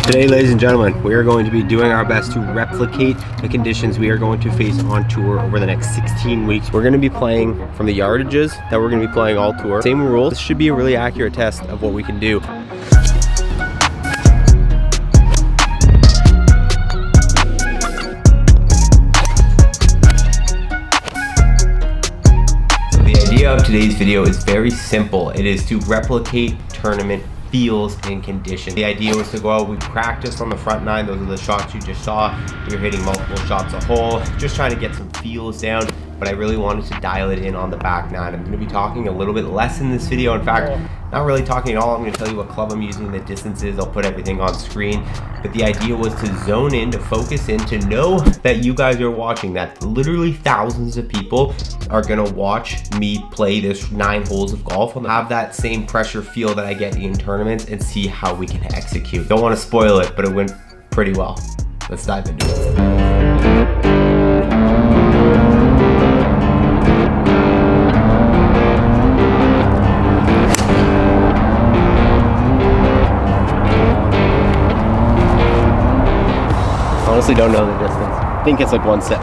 Today, ladies and gentlemen, we are going to be doing our best to replicate the conditions we are going to face on tour over the next 16 weeks. We're going to be playing from the yardages that we're going to be playing all tour. Same rules. This should be a really accurate test of what we can do. So the idea of today's video is very simple. It is to replicate tournament feels and conditions. The idea was to go out, we practiced on the front nine. Those are the shots you just saw. You're hitting multiple shots a hole, just trying to get some feels down, but I really wanted to dial it in on the back nine. I'm going to be talking a little bit less in this video. In fact, not really talking at all. I'm going to tell you what club I'm using, the distances. I'll put everything on screen. But the idea was to zone in, to focus in, to know that you guys are watching, that literally thousands of people are going to watch me play this 9 holes of golf and have that same pressure feel that I get in tournaments and see how we can execute. Don't want to spoil it, but it went pretty well. Let's dive into it. Honestly don't know the distance. I think it's like 1 set.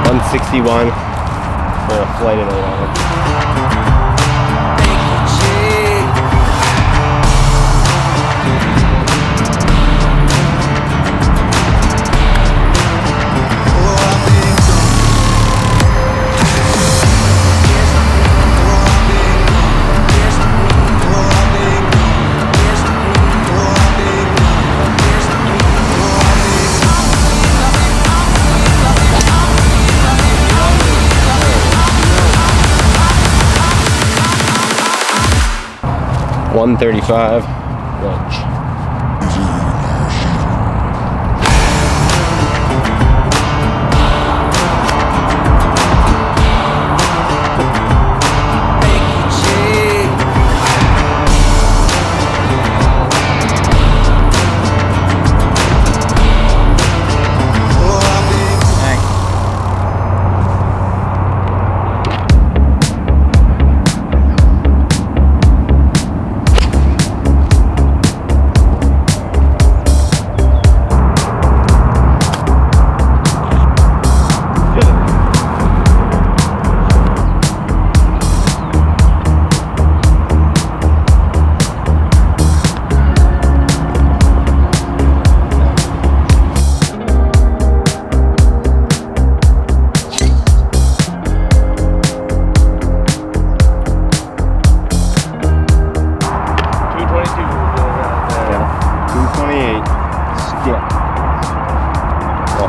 $161 for a flight in 11. $135 lunch.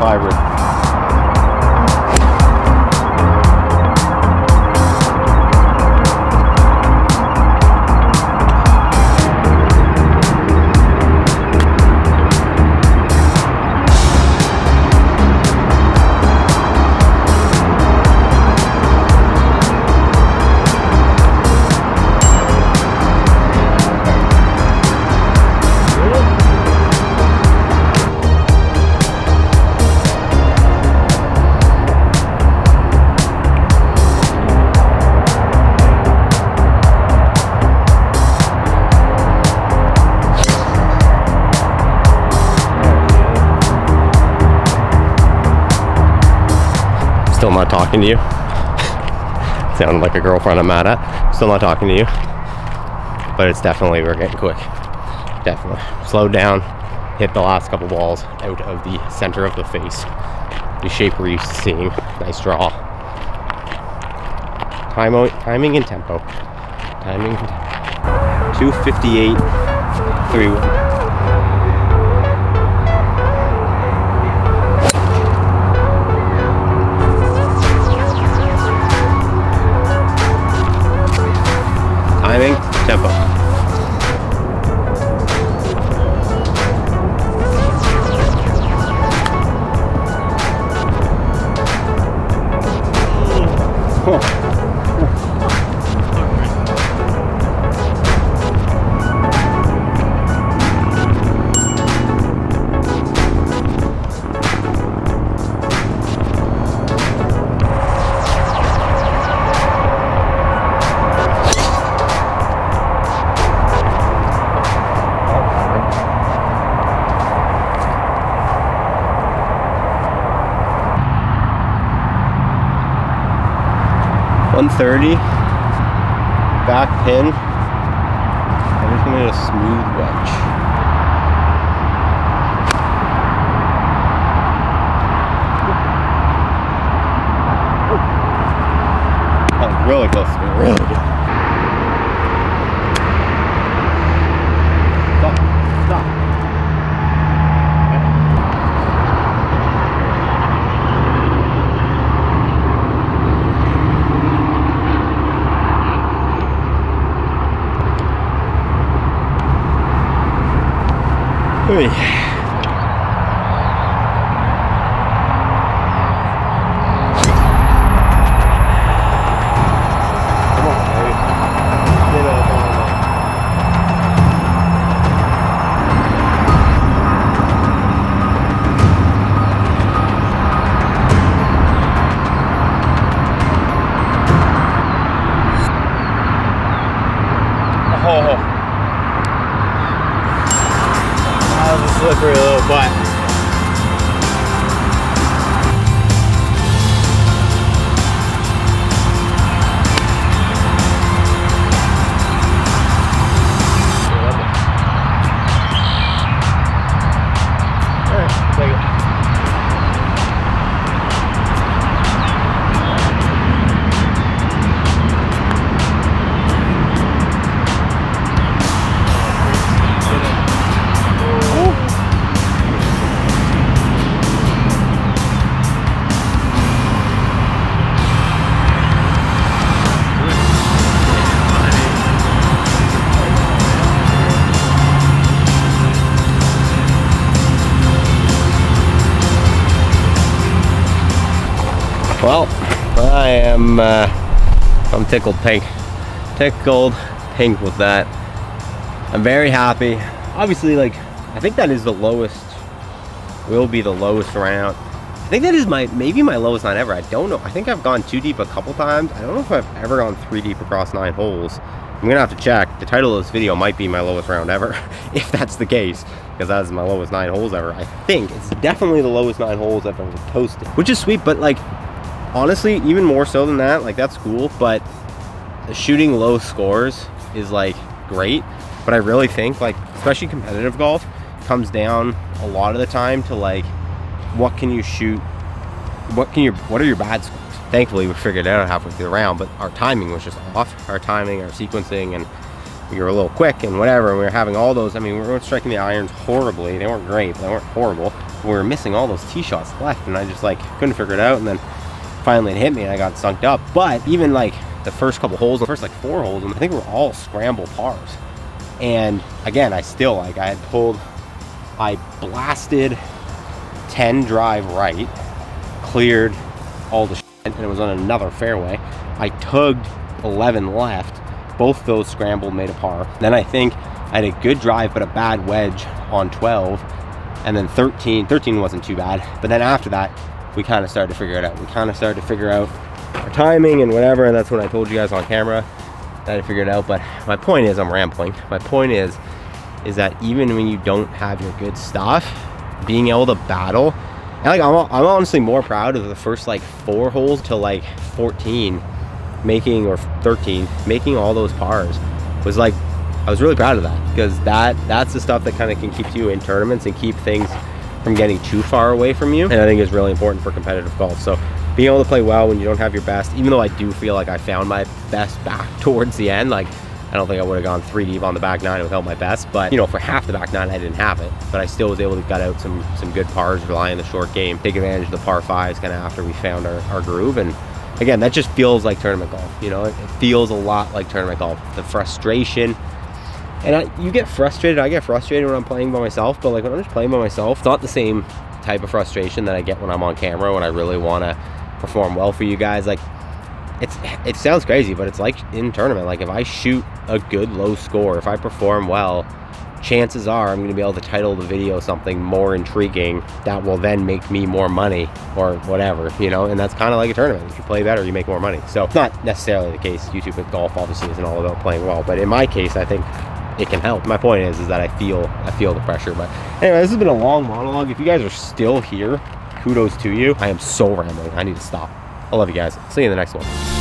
Hybrid. Still not talking to you. Sounded like a girlfriend I'm mad at. Still not talking to you. But it's definitely, we're getting quick. Definitely. Slow down. Hit the last couple balls out of the center of the face. The shape we're used to seeing. Nice draw. Timing and tempo. Timing and tempo. 258, 3-1. Timing, tempo. 30, back pin. I'm just gonna hit a smooth wedge. That was really close to me, really good. Stop. Hey. Come on, baby. Get up on that. Oh. That was a slippery little butt. Alright, take it. Well, I am I'm tickled pink with that. I'm very happy. Obviously, like, I think that is the lowest, will be the lowest round. I think that is maybe my lowest line ever. I don't know. I think I've gone 2 deep a couple times. I don't know if I've ever gone 3 deep across 9 holes. I'm gonna have to check. The title of this video might be my lowest round ever, if that's the case, because that is my lowest 9 holes ever. I think it's definitely the lowest 9 holes I've ever posted, which is sweet. But like, honestly, even more so than that, like, that's cool, but shooting low scores is like great. But I really think, like, especially competitive golf, comes down a lot of the time to like, what can you shoot, what are your bad scores? Thankfully we figured it out halfway through the round, but our timing was just off. Our timing, our sequencing, and we were a little quick and whatever, and we were having all those, I mean, we weren't striking the irons horribly. They weren't great, but they weren't horrible. We were missing all those tee shots left, and I just like couldn't figure it out. And then finally it hit me and I got sunked up. But even like the first couple holes, the first like 4 holes, I think were all scramble pars. And again, I still, like, I blasted 10 drive right, cleared all the shit, and it was on another fairway. I tugged 11 left, both those scrambled, made a par. Then I think I had a good drive but a bad wedge on 12, and then 13 wasn't too bad. But then after that, we kind of started to figure it out. We kind of started to figure out our timing and whatever, and that's when I told you guys on camera that I figured it out. But my point is, I'm rambling. My point is that even when you don't have your good stuff, being able to battle, and like, I'm honestly more proud of the first like 4 holes to like 14 making, or 13 making all those pars. Was like, I was really proud of that, because that's the stuff that kind of can keep you in tournaments and keep things from getting too far away from you, and I think is really important for competitive golf. So being able to play well when you don't have your best, even though I do feel like I found my best back towards the end, like, I don't think I would have gone 3 deep on the back 9 without my best, but you know, for half the back 9 I didn't have it, but I still was able to gut out some good pars, rely on the short game, take advantage of the par 5s kind of after we found our groove. And again, that just feels like tournament golf, you know. It feels a lot like tournament golf. The frustration, and you get frustrated, I get frustrated when I'm playing by myself, but like when I'm just playing by myself, it's not the same type of frustration that I get when I'm on camera, when I really want to perform well for you guys. Like, it sounds crazy, but it's like in tournament, like if I shoot a good low score, if I perform well, chances are I'm going to be able to title the video something more intriguing that will then make me more money or whatever, you know. And that's kind of like a tournament. If you play better, you make more money. So it's not necessarily the case. YouTube with golf obviously isn't all about playing well, but in my case, I think it can help. My point is that I feel the pressure. But anyway, this has been a long monologue. If you guys are still here, kudos to you. I am so rambling. I need to stop. I love you guys. See you in the next one.